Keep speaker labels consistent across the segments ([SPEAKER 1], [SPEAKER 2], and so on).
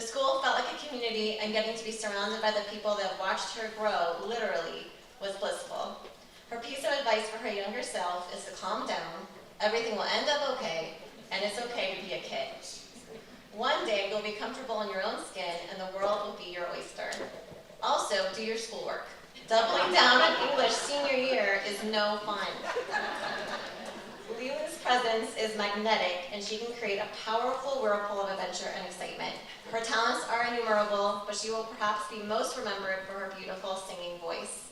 [SPEAKER 1] school felt like a community, and getting to be surrounded by the people that watched her grow, literally, was blissful. Her piece of advice for her younger self is to calm down, everything will end up okay, and it's okay to be a kid. One day, you'll be comfortable in your own skin, and the world will be your oyster. Also, do your schoolwork. Doubling down on English senior year is no fun. Lulu's presence is magnetic, and she can create a powerful whirlpool of adventure and excitement. Her talents are innumerable, but she will perhaps be most remembered for her beautiful singing voice.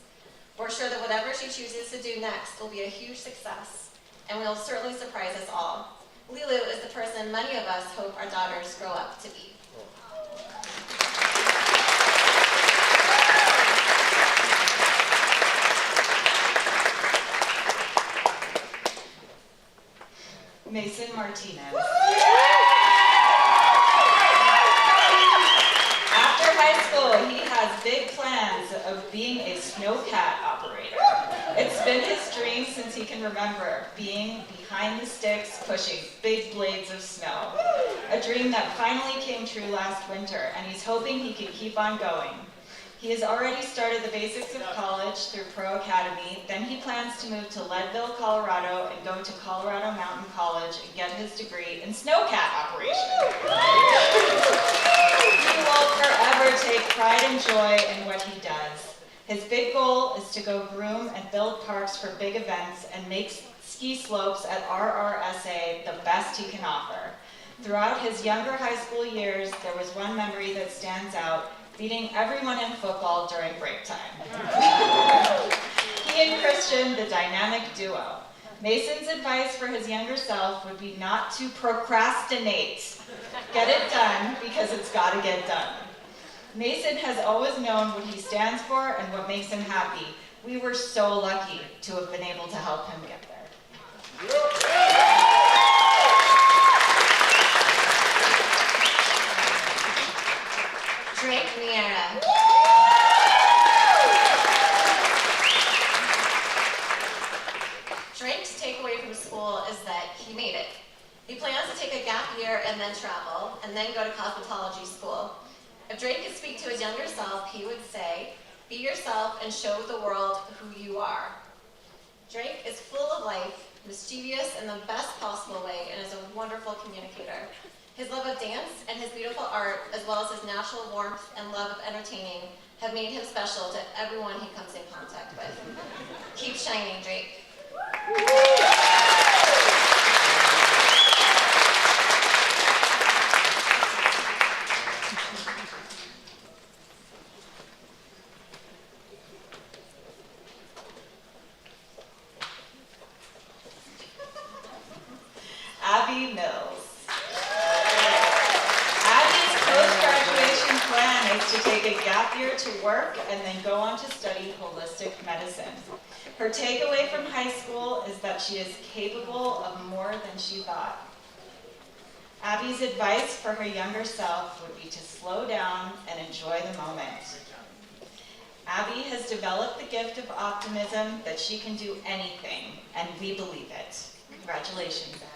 [SPEAKER 1] We're sure that whatever she chooses to do next will be a huge success, and will certainly surprise us all. Lulu is the person many of us hope our daughters grow up to be.
[SPEAKER 2] Mason Martinez. After high school, he has big plans of being a snowcat operator. It's been his dream since he can remember, being behind the sticks, pushing big blades of snow. A dream that finally came true last winter, and he's hoping he can keep on going. He has already started the basics of college through Pro Academy. Then he plans to move to Leadville, Colorado, and go to Colorado Mountain College and get his degree in snowcat operation. He will forever take pride and joy in what he does. His big goal is to go groom and build parks for big events and make ski slopes at RRSA the best he can offer. Throughout his younger high school years, there was one memory that stands out: beating everyone in football during break time. He and Christian, the dynamic duo. Mason's advice for his younger self would be not to procrastinate. Get it done because it's got to get done. Mason has always known what he stands for and what makes him happy. We were so lucky to have been able to help him get there.
[SPEAKER 1] Drake Miera. Drake's takeaway from school is that he made it. He plans to take a gap year and then travel, and then go to cosmetology school. If Drake could speak to his younger self, he would say, be yourself and show the world who you are. Drake is full of life, mischievous in the best possible way, and is a wonderful communicator. His love of dance and his beautiful art, as well as his natural warmth and love of entertaining, have made him special to everyone he comes in contact with. Keep shining, Drake.
[SPEAKER 2] Abby Mills. Abby's post-graduation plan is to take a gap year to work and then go on to study holistic medicine. Her takeaway from high school is that she is capable of more than she thought. Abby's advice for her younger self would be to slow down and enjoy the moment. Abby has developed the gift of optimism that she can do anything, and we believe it. Congratulations, Abby.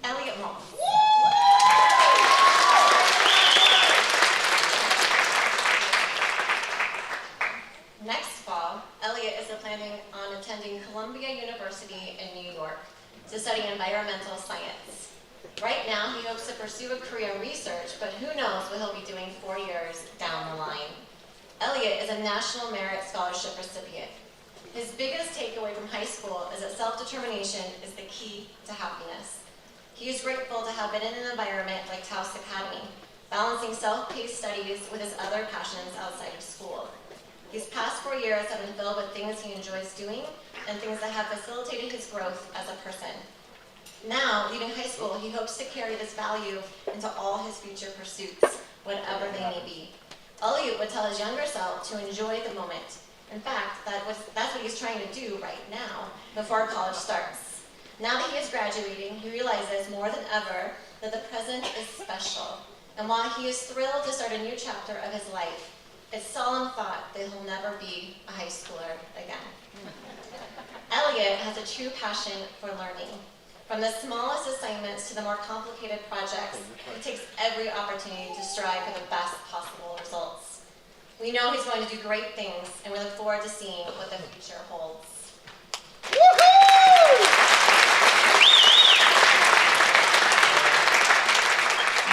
[SPEAKER 1] Elliott. Next fall, Elliott is planning on attending Columbia University in New York to study environmental science. Right now, he hopes to pursue a career in research, but who knows what he'll be doing 4 years down the line. Elliott is a National Merit Scholarship recipient. His biggest takeaway from high school is that self-determination is the key to happiness. He is grateful to have been in an environment like Taos Academy, balancing self-paced studies with his other passions outside of school. These past 4 years have been filled with things he enjoys doing and things that have facilitated his growth as a person. Now, leaving high school, he hopes to carry this value into all his future pursuits, whatever they may be. Elliott would tell his younger self to enjoy the moment. In fact, that's what he's trying to do right now, before college starts. Now that he is graduating, he realizes more than ever that the present is special. And while he is thrilled to start a new chapter of his life, it's solemn thought that he'll never be a high schooler again. Elliott has a true passion for learning. From the smallest assignments to the more complicated projects, he takes every opportunity to strive for the best possible results. We know he's going to do great things, and we look forward to seeing what the future holds.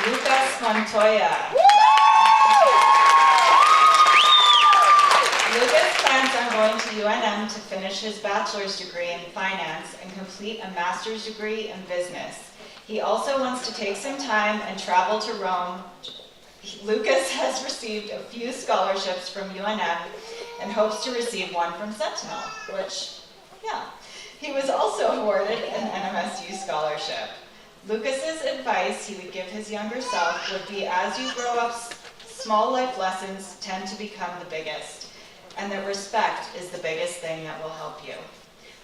[SPEAKER 2] Lucas Montoya. Lucas plans on going to UNM to finish his bachelor's degree in finance and complete a master's degree in business. He also wants to take some time and travel to Rome. Lucas has received a few scholarships from UNM and hopes to receive one from Sentinel, which, yeah. He was also awarded an NMSU scholarship. Lucas's advice he would give his younger self would be, as you grow up, small life lessons tend to become the biggest, and that respect is the biggest thing that will help you.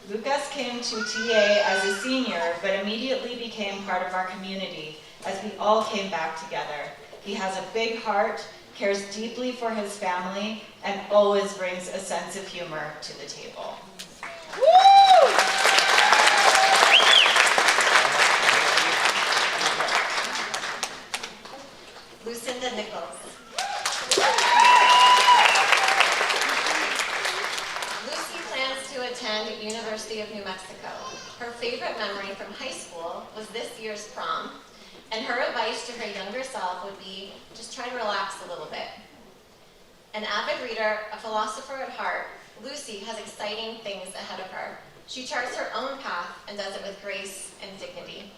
[SPEAKER 2] Lucas came to TA as a senior, but immediately became part of our community as we all came back together. He has a big heart, cares deeply for his family, and always brings a sense of humor to the table. Woo!
[SPEAKER 1] Lucinda Nichols. Lucy plans to attend University of New Mexico. Her favorite memory from high school was this year's prom, and her advice to her younger self would be, just try to relax a little bit. An avid reader, a philosopher at heart, Lucy has exciting things ahead of her. She charts her own path and does it with grace and dignity.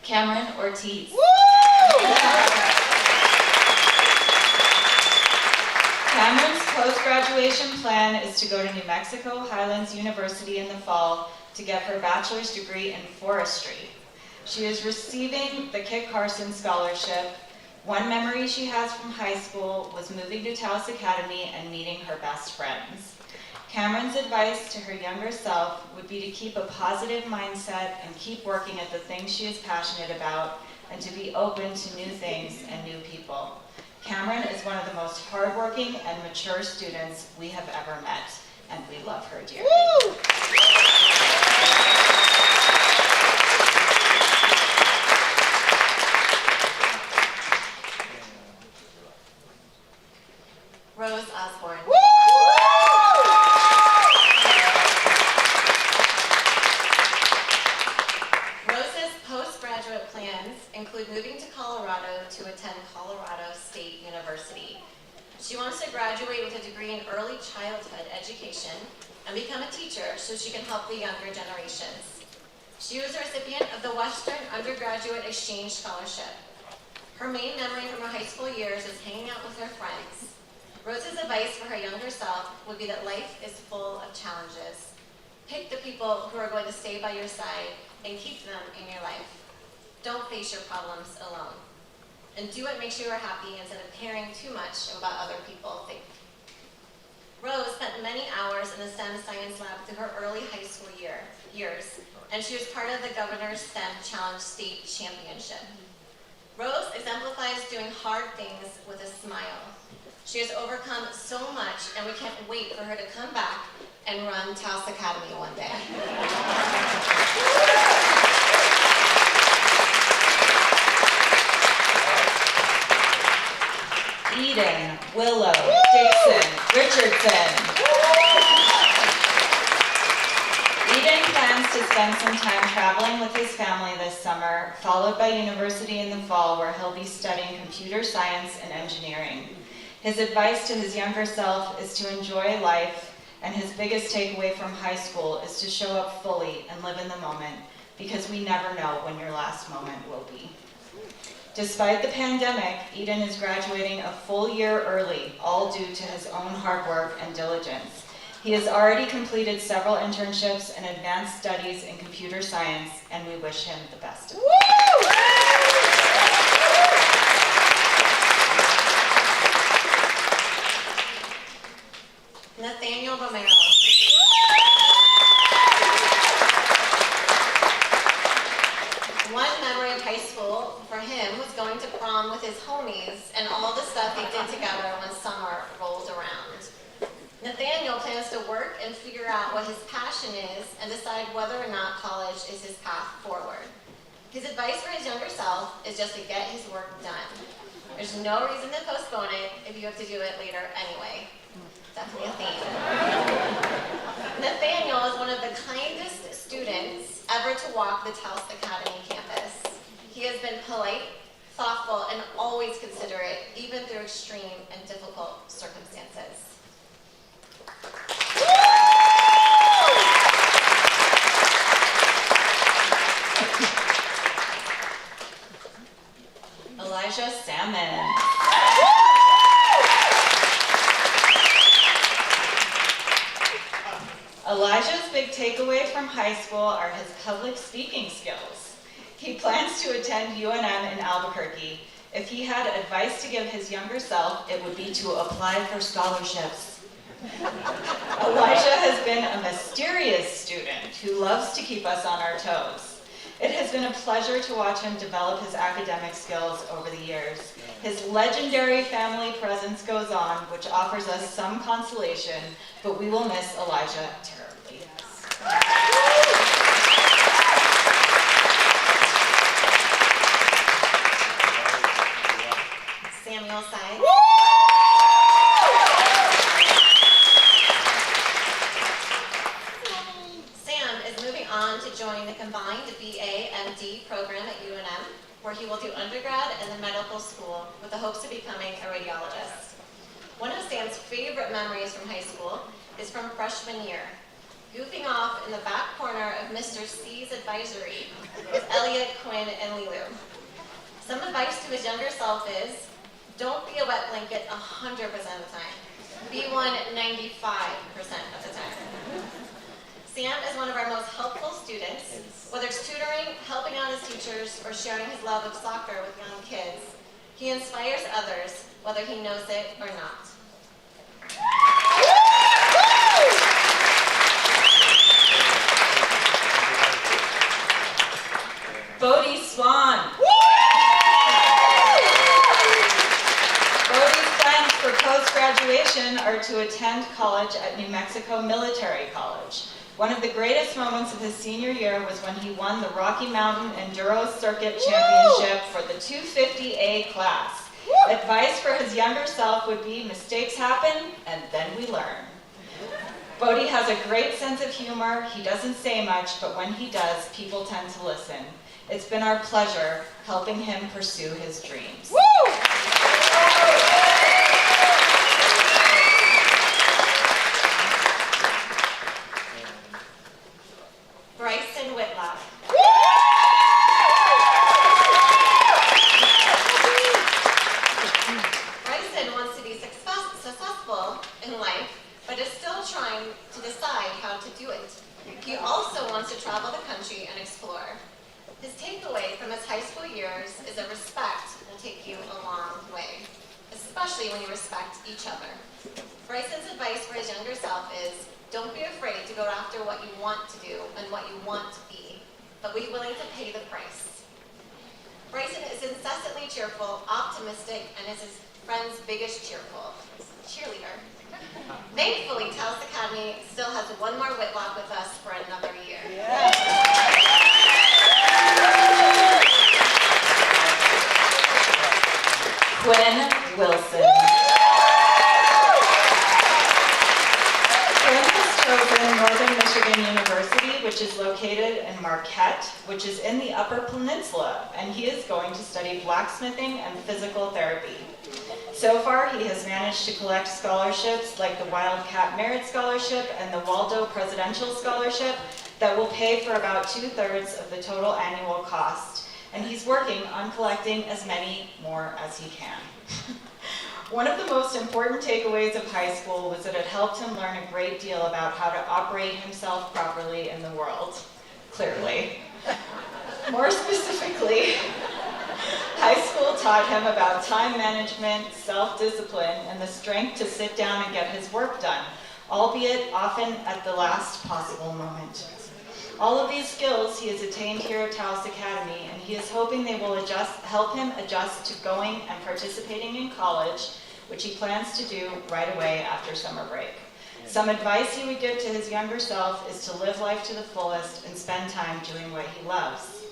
[SPEAKER 2] Cameron Ortiz. Cameron's post-graduation plan is to go to New Mexico Highlands University in the fall to get her bachelor's degree in forestry. She is receiving the Kit Carson Scholarship. One memory she has from high school was moving to Taos Academy and meeting her best friends. Cameron's advice to her younger self would be to keep a positive mindset and keep working at the things she is passionate about and to be open to new things and new people. Cameron is one of the most hardworking and mature students we have ever met, and we love her dearly. Woo!
[SPEAKER 1] Rose Osborne. Rose's postgraduate plans include moving to Colorado to attend Colorado State University. She wants to graduate with a degree in early childhood education and become a teacher so she can help the younger generations. She was a recipient of the Western Undergraduate Exchange Scholarship. Her main memory from her high school years is hanging out with her friends. Rose's advice for her younger self would be that life is full of challenges. Pick the people who are going to stay by your side and keep them in your life. Don't face your problems alone. And do what makes you happy instead of caring too much about other people think. Rose spent many hours in the STEM science lab through her early high school years, and she was part of the Governor's STEM Challenge State Championship. Rose exemplifies doing hard things with a smile. She has overcome so much, and we can't wait for her to come back and run Taos Academy one day.
[SPEAKER 2] Eden, Willow, Dixon, Richardson. Eden plans to spend some time traveling with his family this summer, followed by university in the fall, where he'll be studying computer science and engineering. His advice to his younger self is to enjoy life, and his biggest takeaway from high school is to show up fully and live in the moment, because we never know when your last moment will be. Despite the pandemic, Eden is graduating a full year early, all due to his own hard work and diligence. He has already completed several internships and advanced studies in computer science, and we wish him the best of luck.
[SPEAKER 1] with his homies and all the stuff they did together when summer rolled around. Nathaniel plans to work and figure out what his passion is and decide whether or not college is his path forward. His advice for his younger self is just to get his work done. There's no reason to postpone it if you have to do it later anyway. Definitely a theme. Nathaniel is one of the kindest students ever to walk the Taos Academy campus. He has been polite, thoughtful, and always considerate, even through extreme and difficult circumstances.
[SPEAKER 2] Elijah Salmon. Elijah's big takeaway from high school are his public speaking skills. He plans to attend UNM in Albuquerque. If he had advice to give his younger self, it would be to apply for scholarships. Elijah has been a mysterious student who loves to keep us on our toes. It has been a pleasure to watch him develop his academic skills over the years. His legendary family presence goes on, which offers us some consolation, but we will miss Elijah terribly.
[SPEAKER 1] Samuel Side. Sam is moving on to join the combined BA-MD program at UNM, where he will do undergrad and then medical school with the hopes of becoming a radiologist. One of Sam's favorite memories from high school is from freshman year. Goofing off in the back corner of Mr. C's advisory with Elliott, Quinn, and Lilu. Some advice to his younger self is, don't be a wet blanket 100% of the time. Be one 95% of the time. Sam is one of our most helpful students, whether it's tutoring, helping out his teachers, or sharing his love of soccer with young kids. He inspires others, whether he knows it or not.
[SPEAKER 2] Bodie Swan. Bodie's plans for post-graduation are to attend college at New Mexico Military College. One of the greatest moments of his senior year was when he won the Rocky Mountain Enduro Circuit Championship for the 250A class. Advice for his younger self would be, mistakes happen, and then we learn. Bodie has a great sense of humor. He doesn't say much, but when he does, people tend to listen. It's been our pleasure helping him pursue his dreams. Woo!
[SPEAKER 1] Bryson Whitlock. Bryson wants to be successful in life, but is still trying to decide how to do it. He also wants to travel the country and explore. His takeaway from his high school years is that respect will take you a long way, especially when you respect each other. Bryson's advice for his younger self is, don't be afraid to go after what you want to do and what you want to be, but be willing to pay the price. Bryson is incessantly cheerful, optimistic, and is his friend's biggest cheerleader. Thankfully, Taos Academy still has one more Whitlock with us for another year.
[SPEAKER 2] Yeah. Quinn Wilson. Quinn has chosen Northern Michigan University, which is located in Marquette, which is in the Upper Peninsula, and he is going to study blacksmithing and physical therapy. So far, he has managed to collect scholarships like the Wildcat Merit Scholarship and the Waldo Presidential Scholarship that will pay for about 2/3 of the total annual cost, and he's working on collecting as many more as he can. One of the most important takeaways of high school was that it helped him learn a great deal about how to operate himself properly in the world, clearly. More specifically, high school taught him about time management, self-discipline, and the strength to sit down and get his work done, albeit often at the last possible moment. All of these skills he has attained here at Taos Academy, and he is hoping they will help him adjust to going and participating in college, which he plans to do right away after summer break. Some advice he would give to his younger self is to live life to the fullest and spend time doing what he loves.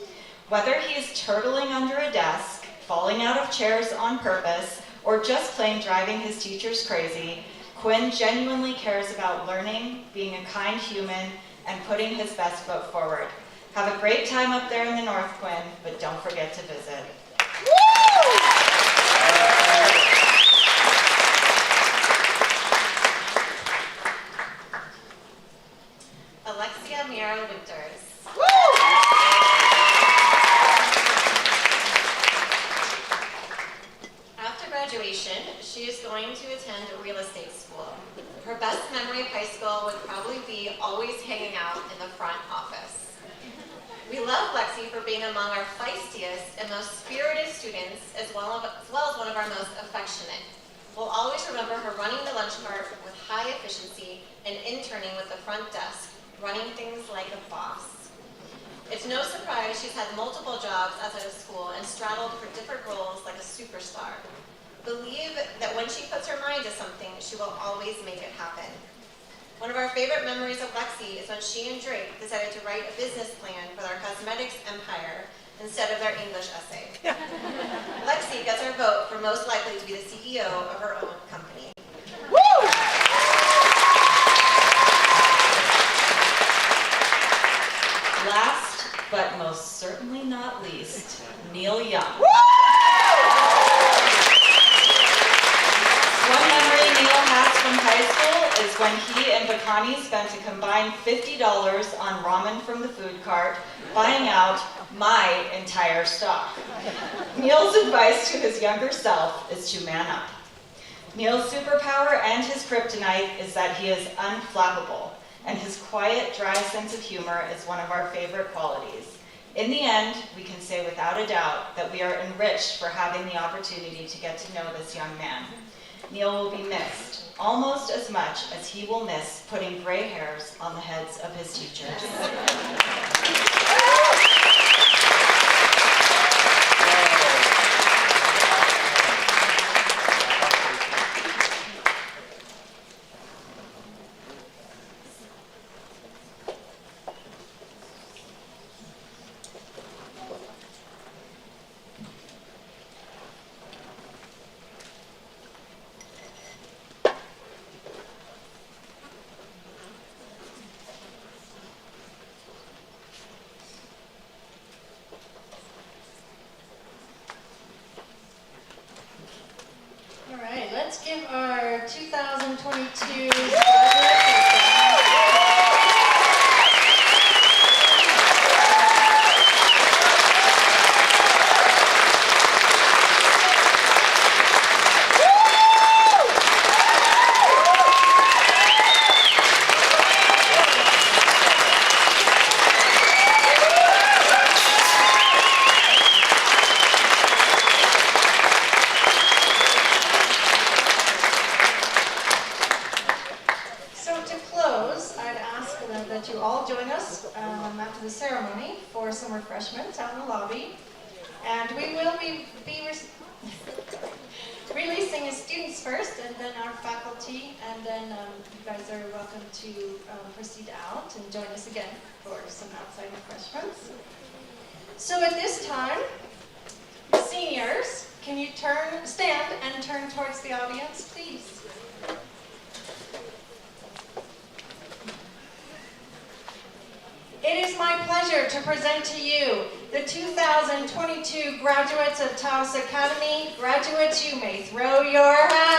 [SPEAKER 2] Whether he is turtling under a desk, falling out of chairs on purpose, or just plain driving his teachers crazy, Quinn genuinely cares about learning, being a kind human, and putting his best foot forward. Have a great time up there in the North, Quinn, but don't forget to visit.
[SPEAKER 1] Alexia Mira Winters. After graduation, she is going to attend a real estate school. Her best memory of high school would probably be always hanging out in the front office. We love Lexi for being among our feistiest and most spirited students, as well as one of our most affectionate. We'll always remember her running the lunch cart with high efficiency and interning with the front desk, running things like a boss. It's no surprise she's had multiple jobs outside of school and straddled for different roles like a superstar. Believe that when she puts her mind to something, she will always make it happen. One of our favorite memories of Lexi is when she and Drake decided to write a business plan for their cosmetics empire instead of their English essay. Lexi gets our vote for most likely to be the CEO of her own company.
[SPEAKER 2] Woo! Last, but most certainly not least, Neil Young. One memory Neil has from high school is when he and Bakani spent a combined $50 on ramen from the food cart, buying out my entire stock. Neil's advice to his younger self is to man up. Neil's superpower and his kryptonite is that he is unflappable, and his quiet, dry sense of humor is one of our favorite qualities. In the end, we can say without a doubt that we are enriched for having the opportunity to get to know this young man. Neil will be missed almost as much as he will miss putting gray hairs on the heads of his teachers.
[SPEAKER 3] All right, let's give our 2022 graduates. That you all join us after the ceremony for some refreshments out in the lobby. And we will be releasing his students first, and then our faculty, and then you guys are welcome to proceed out and join us again for some outside refreshments. So at this time, seniors, can you stand and turn towards the audience, please? It is my pleasure to present to you the 2022 graduates of Taos Academy. Graduates, you may throw your hats.